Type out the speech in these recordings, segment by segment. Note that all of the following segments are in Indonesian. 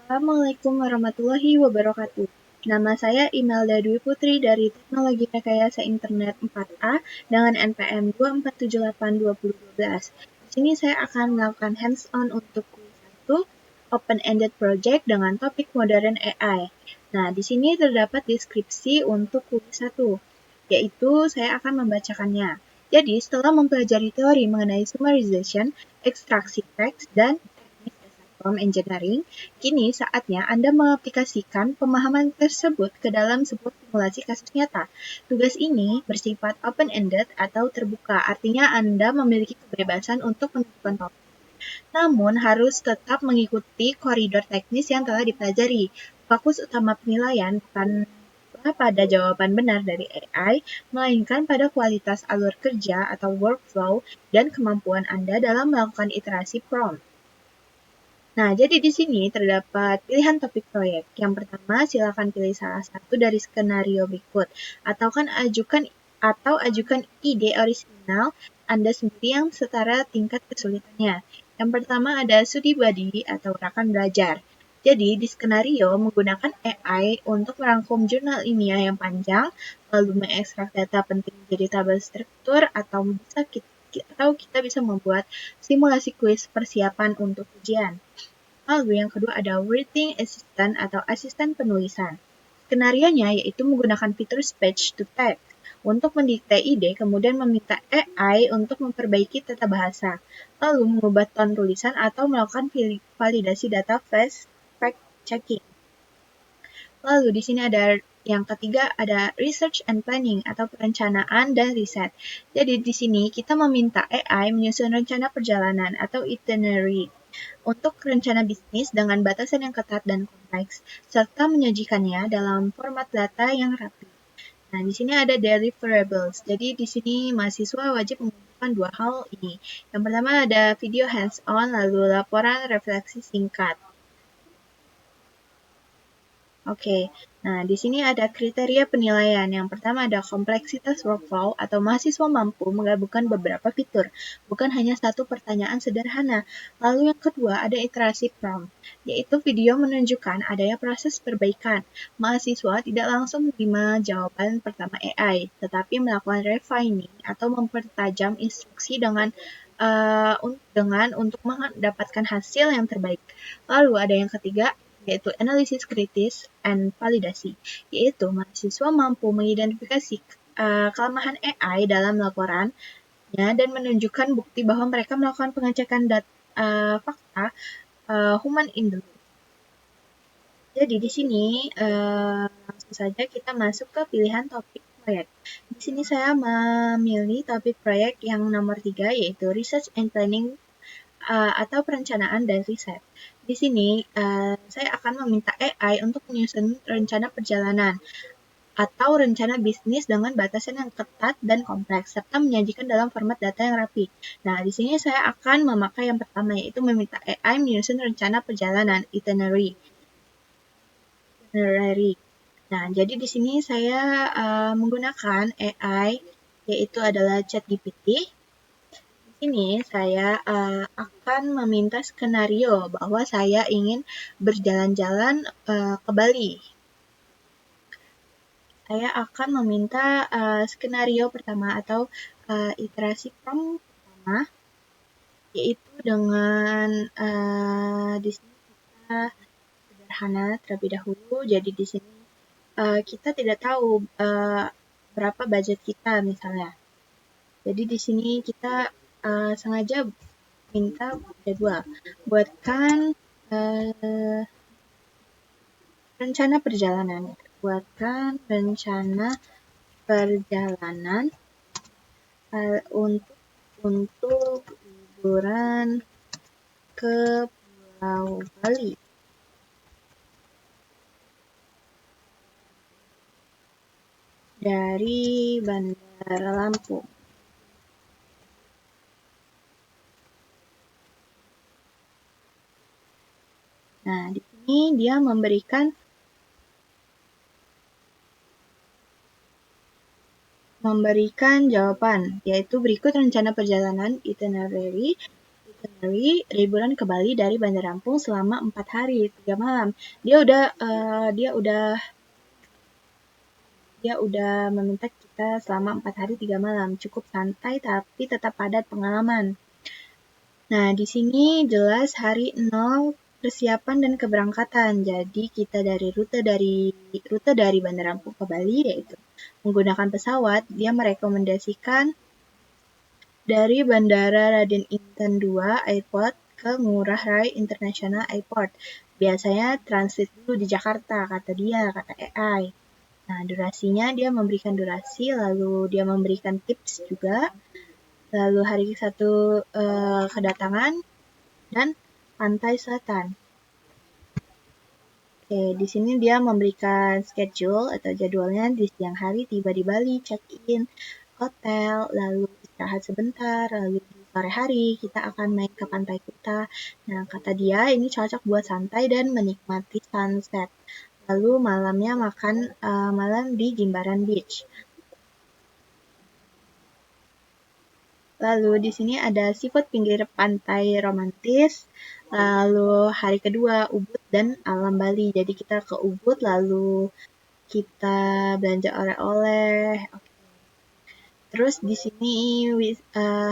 Assalamualaikum warahmatullahi wabarakatuh. Nama saya Imelda Dwi Putri dari Teknologi Rekayasa Internet 4A dengan NPM 247822012. Di sini saya akan melakukan hands-on untuk kuis 1, Open-Ended Project dengan topik Modern AI. Nah, di sini terdapat deskripsi untuk kuis 1, yaitu saya akan membacakannya. Jadi, setelah mempelajari teori mengenai summarization, ekstraksi teks, dan teknik dasar prompt engineering, kini saatnya Anda mengaplikasikan pemahaman tersebut ke dalam sebuah simulasi kasus nyata. Tugas ini bersifat open-ended atau terbuka, artinya Anda memiliki kebebasan untuk menentukan topik. Namun harus tetap mengikuti koridor teknis yang telah dipelajari. Fokus utama penilaian bukan pada jawaban benar dari AI, melainkan pada kualitas alur kerja atau workflow dan kemampuan Anda dalam melakukan iterasi prompt. Nah, jadi di sini terdapat pilihan topik proyek. Yang pertama, silakan pilih salah satu dari skenario berikut, ajukan ide orisinal Anda sendiri yang setara tingkat kesulitannya. Yang pertama ada studi buddy atau rakan belajar. Jadi, di skenario menggunakan AI untuk merangkum jurnal ilmiah yang panjang, lalu mengekstrak data penting menjadi tabel struktur, atau kita bisa membuat simulasi kuis persiapan untuk ujian. Lalu yang kedua ada writing assistant atau asisten penulisan. Skenarionya yaitu menggunakan fitur speech to text untuk mendikte ide, kemudian meminta AI untuk memperbaiki tata bahasa, lalu mengubah tone tulisan atau melakukan validasi data fact checking. Lalu di sini ada yang ketiga ada research and planning atau perencanaan dan riset. Jadi di sini kita meminta AI menyusun rencana perjalanan atau itinerary untuk rencana bisnis dengan batasan yang ketat dan kompleks, serta menyajikannya dalam format data yang rapi. Nah, di sini ada deliverables. Jadi di sini mahasiswa wajib mengumpulkan dua hal ini. Yang pertama ada video hands-on, lalu laporan refleksi singkat. Oke, nah di sini ada kriteria penilaian. Yang pertama ada kompleksitas workflow atau mahasiswa mampu menggabungkan beberapa fitur, bukan hanya satu pertanyaan sederhana. Lalu yang kedua ada iterasi prompt, yaitu video menunjukkan adanya proses perbaikan. Mahasiswa tidak langsung menerima jawaban pertama AI, tetapi melakukan refining atau mempertajam instruksi dengan untuk mendapatkan hasil yang terbaik. Lalu ada yang ketiga, yaitu analisis kritis and validasi, yaitu mahasiswa mampu mengidentifikasi kelemahan AI dalam laporannya dan menunjukkan bukti bahwa mereka melakukan pengecekan fakta human in the loop. Jadi di sini langsung saja kita masuk ke pilihan topik proyek. Di sini saya memilih topik proyek yang nomor 3, yaitu Research and Planning atau perencanaan dan riset. Di sini saya akan meminta AI untuk menyusun rencana perjalanan atau rencana bisnis dengan batasan yang ketat dan kompleks, serta menyajikan dalam format data yang rapi. Nah, di sini saya akan memakai yang pertama, yaitu meminta AI menyusun rencana perjalanan, itinerary. Nah, jadi di sini saya menggunakan AI, yaitu adalah ChatGPT. Di sini saya akan meminta skenario bahwa saya ingin berjalan-jalan ke Bali. Saya akan meminta skenario pertama atau iterasi prompt pertama, yaitu dengan di sini kita sederhana terlebih dahulu. Jadi di sini kita tidak tahu berapa budget kita misalnya. Jadi di sini kita sengaja minta jadwal. Buatkan rencana perjalanan. Buatkan rencana perjalanan untuk liburan ke Pulau Bali. Dari Bandara Lampung. Nah, di sini dia memberikan jawaban, yaitu berikut rencana perjalanan itinerary itinerary liburan ke Bali dari Bandar Lampung selama 4 hari 3 malam. Dia udah meminta kita selama 4 hari 3 malam. Cukup santai tapi tetap padat pengalaman. Nah, di sini jelas hari 0 persiapan dan keberangkatan. Jadi kita dari rute dari Bandar Lampung ke Bali yaitu menggunakan pesawat. Dia merekomendasikan dari Bandara Raden Intan II Airport ke Ngurah Rai International Airport. Biasanya transit dulu di Jakarta, kata AI. Nah, durasinya dia memberikan durasi, lalu dia memberikan tips juga. Lalu hari satu kedatangan dan pantai selatan. Oke, di sini dia memberikan schedule atau jadwalnya di siang hari tiba di Bali, check-in hotel, lalu istirahat sebentar, lalu di sore hari kita akan main ke Pantai Kuta. Nah, kata dia ini cocok buat santai dan menikmati sunset. Lalu malamnya makan malam di Jimbaran Beach. Lalu di sini ada seafood pinggir pantai romantis. Lalu hari kedua Ubud dan alam Bali. Jadi kita ke Ubud lalu kita belanja oleh-oleh. Terus di sini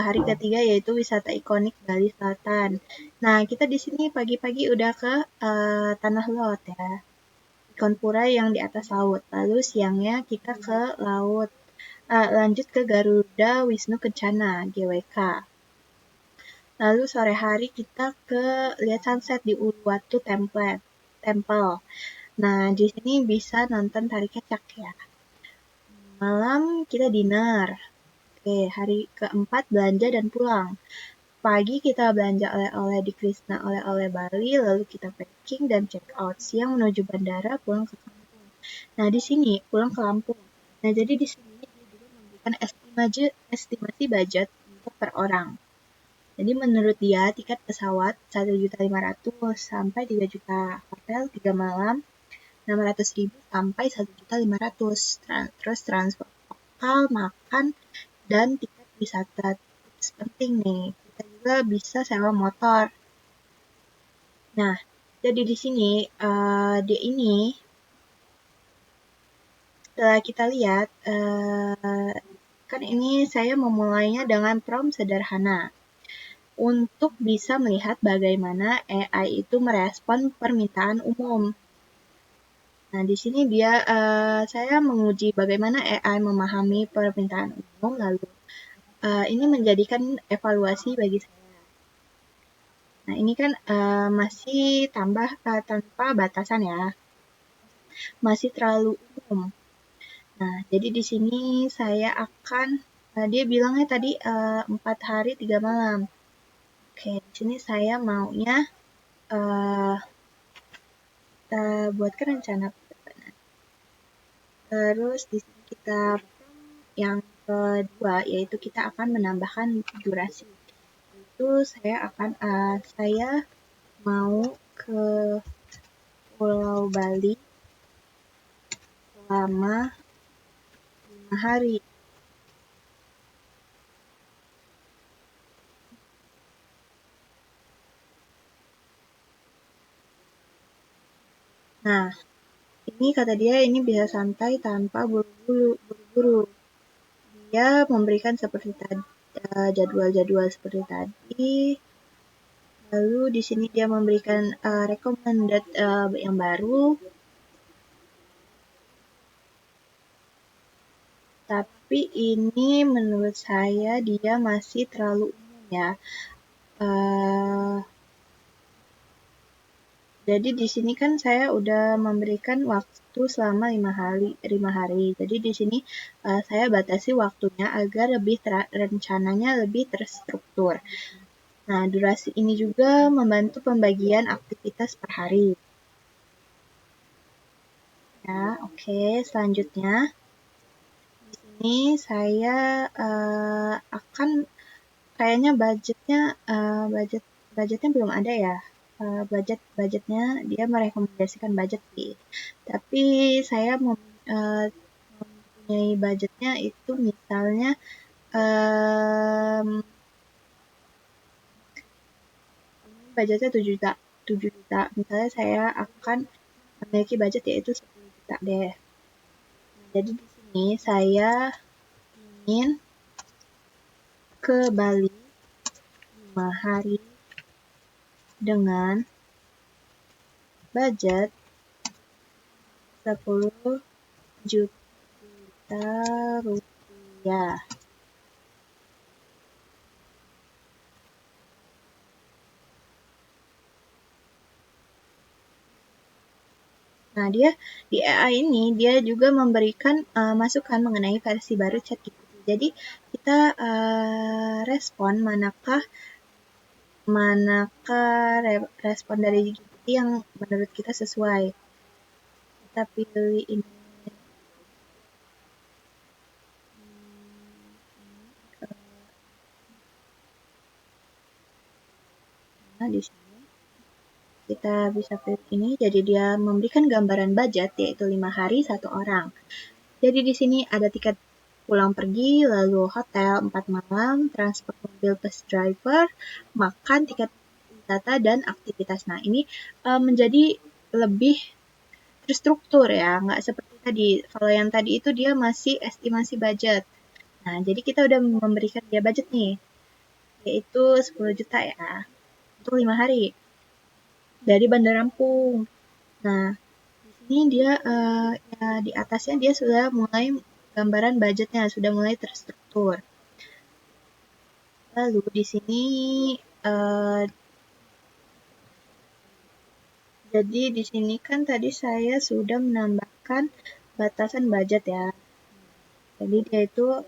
hari ketiga yaitu wisata ikonik Bali Selatan. Nah, kita di sini pagi-pagi udah ke Tanah Lot ya. Ikon pura yang di atas laut. Lalu siangnya kita ke laut. Lanjut ke Garuda Wisnu Kencana (GWK). Lalu sore hari kita ke lihat sunset di Uluwatu Temple. Nah, di sini bisa nonton tari kecak ya. Malam kita dinner. Oke, hari keempat belanja dan pulang. Pagi kita belanja oleh-oleh di Krishna Oleh-oleh Bali, lalu kita packing dan check out. Siang menuju bandara, pulang ke kampung. Nah, di sini pulang ke Lampung. Nah, jadi di sini dia juga memberikan estimasi budget untuk per orang. Jadi menurut dia tiket pesawat 1.500.000 sampai 3 juta, hotel 3 malam 600.000 sampai 1.500.000. Terus transport lokal, makan, dan tiket wisata. Tips penting nih, kita juga bisa sewa motor. Nah, jadi di sini dia ini setelah kita lihat kan ini saya memulainya dengan prompt sederhana untuk bisa melihat bagaimana AI itu merespon permintaan umum. Nah, di sini saya menguji bagaimana AI memahami permintaan umum, lalu ini menjadikan evaluasi bagi saya. Nah, ini kan masih tanpa batasan ya, masih terlalu umum. Nah, jadi di sini saya akan, dia bilangnya tadi 4 hari 3 malam. Oke, di sini saya maunya kita buatkan rencana perjalanan. Terus di sini kita yang kedua yaitu kita akan menambahkan durasi. Itu saya mau ke Pulau Bali selama 5 hari. Nah, ini kata dia ini bisa santai tanpa buru-buru. Dia memberikan seperti tadi jadwal-jadwal seperti tadi. Lalu di sini dia memberikan recommended yang baru. Tapi ini menurut saya dia masih terlalu umum ya. Jadi di sini kan saya udah memberikan waktu selama 5 hari. Jadi di sini saya batasi waktunya agar rencananya lebih terstruktur. Nah, durasi ini juga membantu pembagian aktivitas per hari. Ya, oke. Selanjutnya di sini saya akan kayaknya budgetnya belum ada ya. Budgetnya dia merekomendasikan budget sih. Tapi saya mempunyai budgetnya itu misalnya budgetnya 7 juta. 7 juta. Misalnya saya akan memiliki budget yaitu 10 juta deh. Nah, jadi di sini saya ingin ke Bali 5 hari dengan budget 10 juta rupiah. Nah, dia di AI ini dia juga memberikan masukan mengenai versi baru ChatGPT. Jadi kita respon manakah respon dari GPT yang menurut kita sesuai. Kita pilih ini. Nah, di sini kita bisa pilih ini, jadi dia memberikan gambaran budget yaitu 5 hari 1 orang. Jadi di sini ada tiket pulang pergi, lalu hotel 4 malam, transport mobil plus driver, makan, tiket wisata, dan aktivitas. Nah, ini menjadi lebih terstruktur ya, nggak seperti tadi. Kalau yang tadi itu dia masih estimasi budget. Nah, jadi kita udah memberikan dia budget nih, yaitu 10 juta ya, untuk 5 hari. Dari Bandar Lampung. Nah, di sini dia ya di atasnya dia sudah mulai gambaran budgetnya sudah mulai terstruktur. Lalu di sini jadi di sini kan tadi saya sudah menambahkan batasan budget ya. Jadi dia itu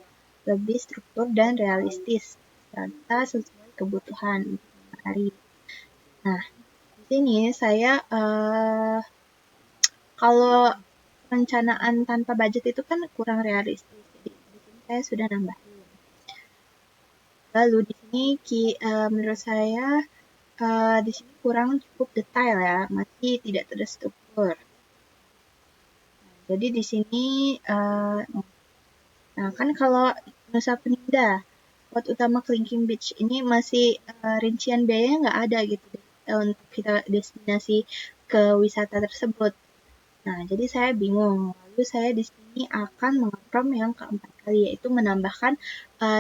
lebih struktur dan realistis serta sesuai kebutuhan hari. Nah, di sini saya kalau perencanaan tanpa budget itu kan kurang realistis. Jadi di sini saya sudah nambahin. Lalu di sini menurut saya di sini kurang cukup detail ya, masih tidak terstruktur. Nah, jadi di sini nah kan kalau Nusa Penida, spot utama Kelingking Beach ini masih rincian biayanya nggak ada gitu untuk kita destinasi ke wisata tersebut. Nah, jadi saya bingung. Lalu saya di sini akan mengeprom yang keempat kali, yaitu menambahkan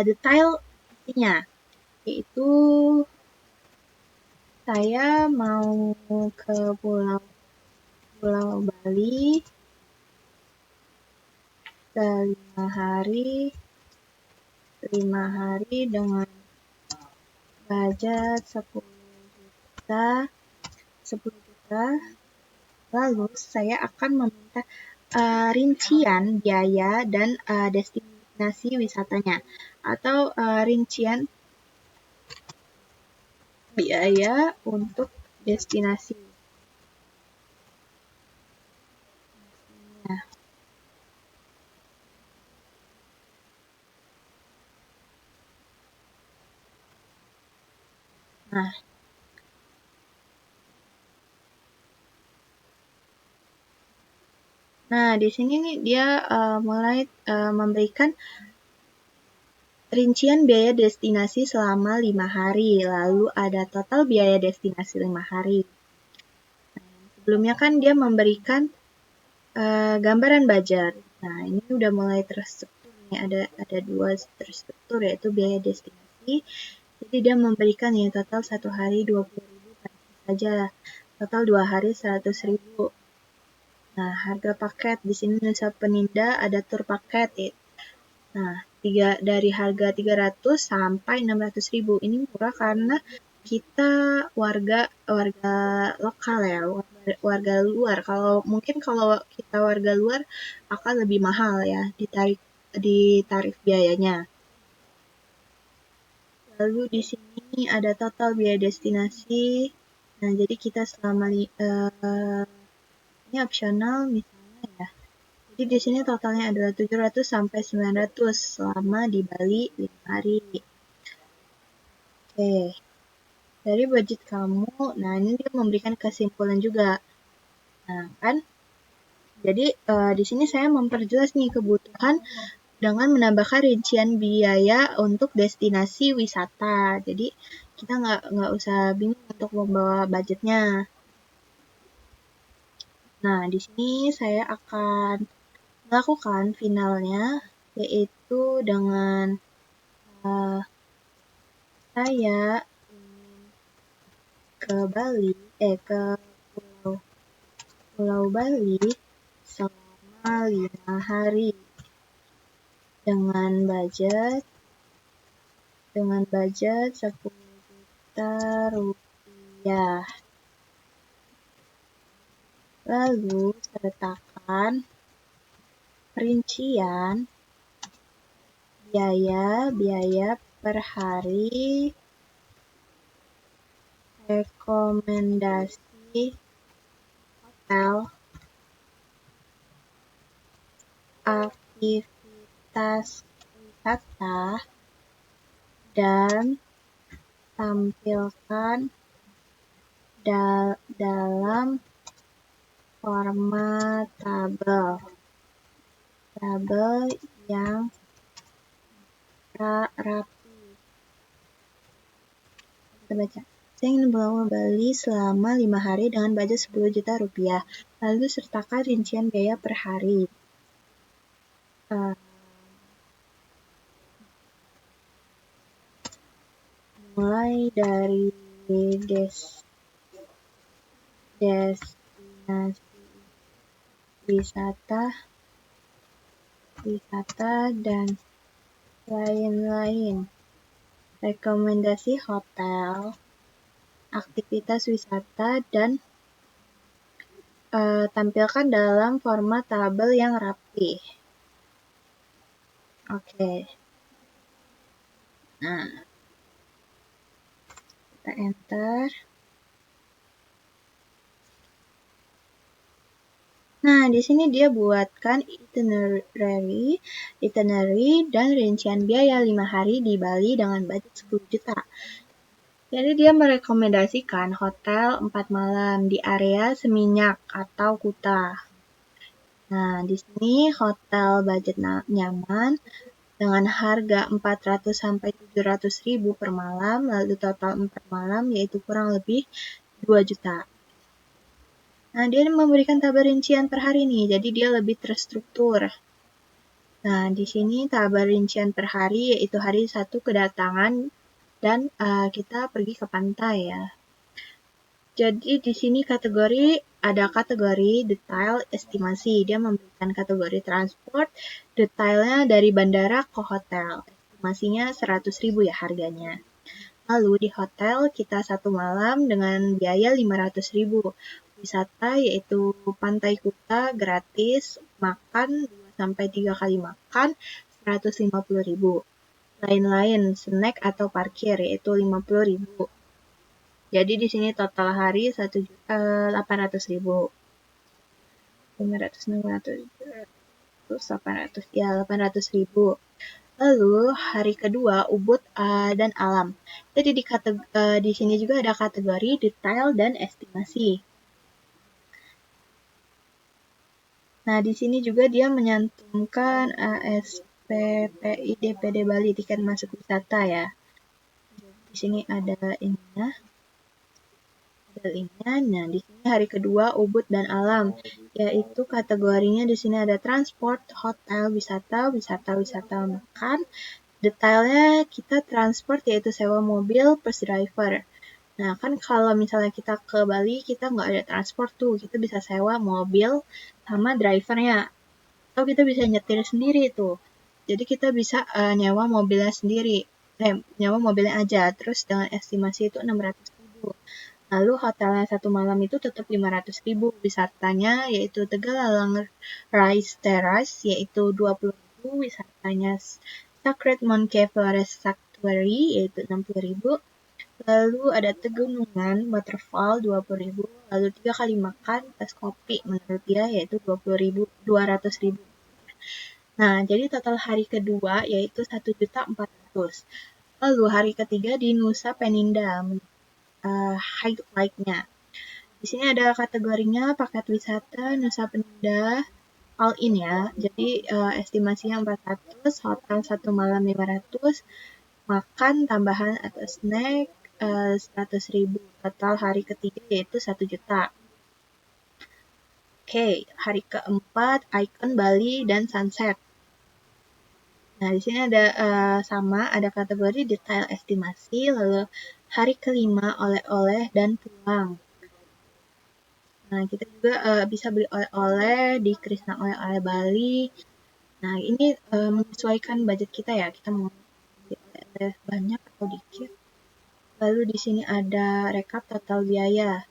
detail pastinya. Yaitu saya mau ke Pulau Bali ke 5 hari dengan budget 10 juta. Lalu saya akan meminta rincian biaya dan destinasi wisatanya, atau rincian biaya untuk destinasi. Nah, di sini nih dia mulai memberikan rincian biaya destinasi selama 5 hari, lalu ada total biaya destinasi 5 hari. Nah, sebelumnya kan dia memberikan gambaran budget. Nah, ini udah mulai terstruktur nih, ada 2 terstruktur yaitu biaya destinasi. Jadi dia memberikan ya total 1 hari 20.000 saja, total 2 hari 100.000. Nah, harga paket di sini Nusa Penida ada tur paket ya. Nah, dari harga 300 sampai 600.000. Ini murah karena kita warga lokal ya, warga luar. Mungkin kalau kita warga luar akan lebih mahal ya di tarif biayanya. Lalu di sini ada total biaya destinasi. Nah, jadi kita selama ini opsional misalnya ya. Jadi di sini totalnya adalah 700 sampai 900 selama di Bali 5 hari. Oke. Dari budget kamu, nah ini dia memberikan kesimpulan juga. Nah, kan? Jadi di sini saya memperjelas nih kebutuhan dengan menambahkan rincian biaya untuk destinasi wisata. Jadi kita nggak usah bingung untuk membawa budgetnya. Nah, di sini saya akan melakukan finalnya, yaitu dengan saya ingin ke Bali, ke Pulau Bali selama 5 hari dengan budget 10 juta rupiah. Lalu sertakan rincian biaya per hari, rekomendasi hotel, aktivitas wisata, dan tampilkan dalam format tabel yang rapi. Kita baca. Saya ingin membawa Bali selama 5 hari dengan budget 10 juta rupiah. Lalu sertakan rincian biaya per hari. Mulai dari destinasi wisata dan lain-lain. Rekomendasi hotel, aktivitas wisata, dan tampilkan dalam format tabel yang rapi. Oke. Nah, kita enter. Nah, di sini dia buatkan itinerary dan rincian biaya 5 hari di Bali dengan budget 10 juta. Jadi dia merekomendasikan hotel 4 malam di area Seminyak atau Kuta. Nah, di sini hotel budget nyaman dengan harga 400 sampai 700 ribu per malam, lalu total 4 malam yaitu kurang lebih 2 juta. Nah, dia memberikan tabel rincian per hari nih, jadi dia lebih terstruktur. Nah, di sini tabel rincian per hari yaitu hari 1 kedatangan dan kita pergi ke pantai ya. Jadi di sini ada kategori detail estimasi. Dia memberikan kategori transport, detailnya dari bandara ke hotel. Estimasinya 100.000 ya harganya. Lalu di hotel kita 1 malam dengan biaya 500.000. Wisata yaitu Pantai Kuta gratis, makan 2-3 kali makan 150.000. Lain-lain snack atau parkir yaitu 50.000. Jadi di sini total hari 1.800.000. 800.000. Lalu hari kedua Ubud dan alam. Jadi di sini juga ada kategori detail dan estimasi. Nah, di sini juga dia menyantumkan ASPPI DPD Bali, tiket masuk wisata ya. Di sini ada ininya. Nah, di sini hari kedua Ubud dan alam, yaitu kategorinya di sini ada transport, hotel, wisata makan. Detailnya kita transport yaitu sewa mobil plus driver. Nah, kan kalau misalnya kita ke Bali, kita nggak ada transport tuh. Kita bisa sewa mobil sama drivernya. Atau kita bisa nyetir sendiri tuh. Jadi kita bisa nyewa mobilnya sendiri. Nyewa mobilnya aja. Terus dengan estimasi itu 600.000. Lalu hotelnya 1 malam itu tetap 500.000. Wisatanya yaitu Tegalalang Rice Terrace yaitu 20.000. Wisatanya Sacred Mount Cave Forest Sanctuary yaitu 60.000. Lalu ada Tegunungan Waterfall 20.000. Lalu 3 kali makan plus kopi menurut dia yaitu 200.000. Nah, jadi total hari kedua yaitu 1.400.000. Lalu hari ketiga di Nusa Peninda, highlight-nya. Di sini ada kategorinya paket wisata Nusa Peninda all in ya. Jadi estimasinya 400, hotel 1 malam 500, makan tambahan atau snack 100.000. Total hari ketiga yaitu 1 juta. Oke, hari keempat Icon Bali dan Sunset. Nah, di sini ada ada kategori detail estimasi, lalu hari kelima oleh-oleh dan pulang. Nah, kita juga bisa beli oleh-oleh di Krishna Oleh-oleh Bali. Nah, ini menyesuaikan budget kita ya. Kita mau beli oleh-oleh banyak atau dikit. Lalu di sini ada rekap total biaya.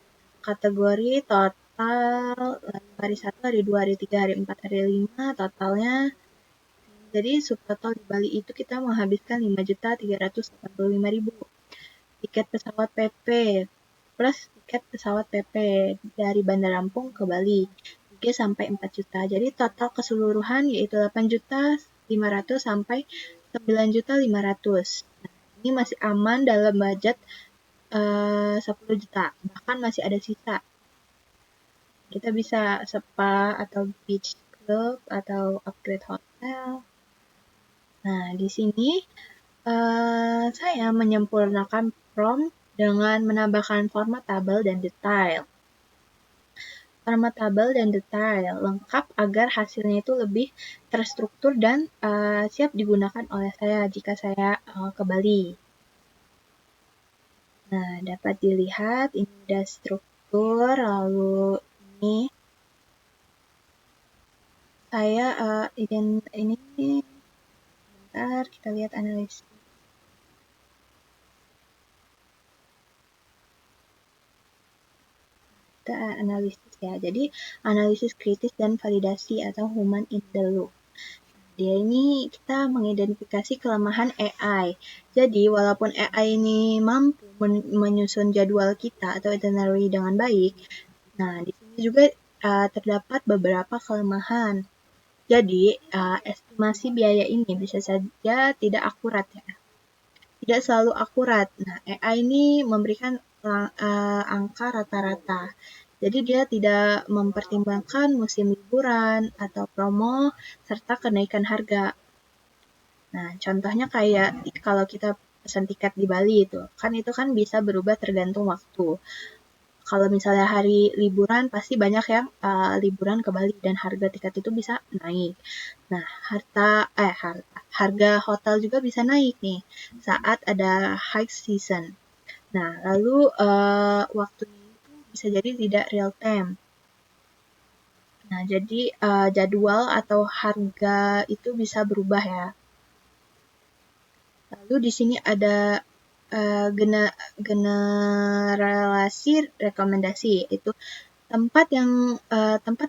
Kategori total hari 1, hari 2, hari 3, hari 4, hari 5, totalnya. Jadi subtotal di Bali itu kita menghabiskan 5.385.000. Tiket pesawat PP plus tiket pesawat PP dari Bandar Lampung ke Bali 3 sampai 4 juta. Jadi total keseluruhan yaitu 8.500.000 sampai 9.500.000. Nah, ini masih aman dalam budget 10 juta. Bahkan masih ada sisa. Kita bisa spa atau beach club atau upgrade hotel. Nah, di sini saya menyempurnakan prompt dengan menambahkan format tabel dan detail. Format tabel dan detail lengkap agar hasilnya itu lebih terstruktur dan siap digunakan oleh saya jika saya ke Bali. Nah, dapat dilihat ini ada struktur, lalu ini saya ini bentar kita lihat analisis. Kita analisis ya. Jadi analisis kritis dan validasi atau human in the loop. Dia ini kita mengidentifikasi kelemahan AI. Jadi walaupun AI ini mampu menyusun jadwal kita atau itinerary dengan baik, nah di sini juga terdapat beberapa kelemahan. Jadi estimasi biaya ini bisa saja tidak akurat ya. Tidak selalu akurat. Nah, AI ini memberikan angka rata-rata. Jadi dia tidak mempertimbangkan musim liburan atau promo serta kenaikan harga. Nah, contohnya kayak kalau kita pesan tiket di Bali itu kan bisa berubah tergantung waktu. Kalau misalnya hari liburan pasti banyak yang liburan ke Bali dan harga tiket itu bisa naik. Nah, harga hotel juga bisa naik nih saat ada high season. Nah, lalu waktunya itu bisa jadi tidak real time. Nah, jadi jadwal atau harga itu bisa berubah ya. Lalu di sini ada generasi rekomendasi, itu tempat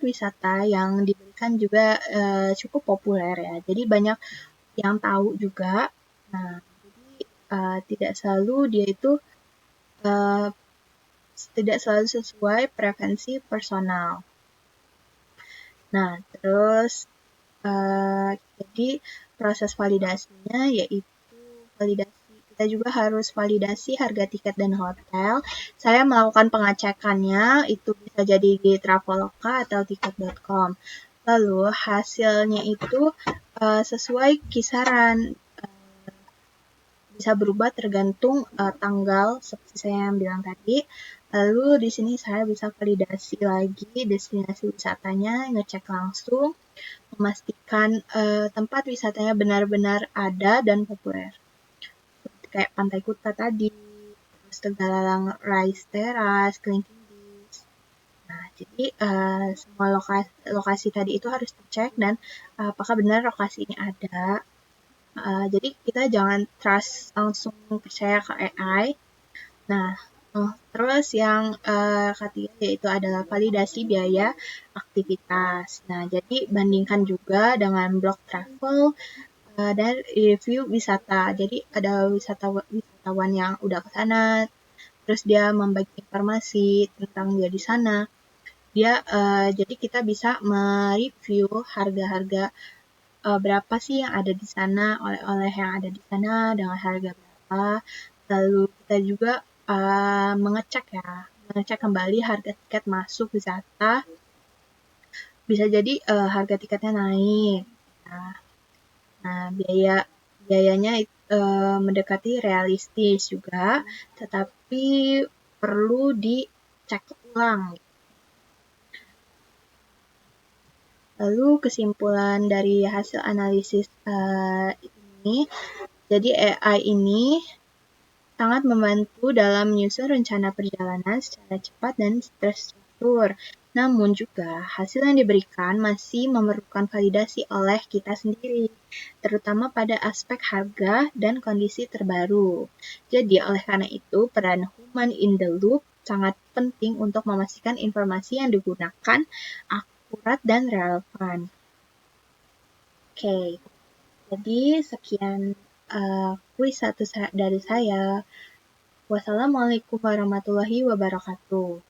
wisata yang diberikan juga cukup populer ya. Jadi banyak yang tahu juga. Nah, jadi tidak selalu dia itu tidak selalu sesuai preferensi personal. Nah, terus jadi proses validasinya yaitu validasi. Kita juga harus validasi harga tiket dan hotel. Saya melakukan pengecekannya, itu bisa jadi di Traveloka atau tiket.com. Lalu hasilnya itu sesuai kisaran, bisa berubah tergantung tanggal seperti saya yang bilang tadi. Lalu di sini saya bisa validasi lagi destinasi wisatanya, ngecek langsung, memastikan tempat wisatanya benar-benar ada dan populer. Seperti kayak Pantai Kuta tadi, terus Tegalalang Rice Terrace, Kelingking Beach. Nah, jadi semua lokasi tadi itu harus dicek dan apakah benar lokasi ini ada. Jadi kita jangan trust langsung percaya ke AI. Nah, terus yang ketiga yaitu adalah validasi biaya aktivitas. Nah, jadi bandingkan juga dengan blog travel dan review wisata. Jadi ada wisatawan yang udah ke sana, terus dia membagi informasi tentang dia di sana. Jadi kita bisa mereview harga-harga berapa sih yang ada di sana, oleh-oleh yang ada di sana dengan harga berapa. Lalu kita juga mengecek kembali harga tiket masuk wisata. Bisa jadi harga tiketnya naik. Nah, biayanya mendekati realistis juga, tetapi perlu dicek ulang. Lalu kesimpulan dari hasil analisis ini, jadi AI ini sangat membantu dalam menyusun rencana perjalanan secara cepat dan terstruktur. Namun juga, hasil yang diberikan masih memerlukan validasi oleh kita sendiri, terutama pada aspek harga dan kondisi terbaru. Jadi, oleh karena itu, peran human in the loop sangat penting untuk memastikan informasi yang digunakan akurat dan relevan. Oke, jadi sekian kuis satu dari saya. Wassalamualaikum warahmatullahi wabarakatuh.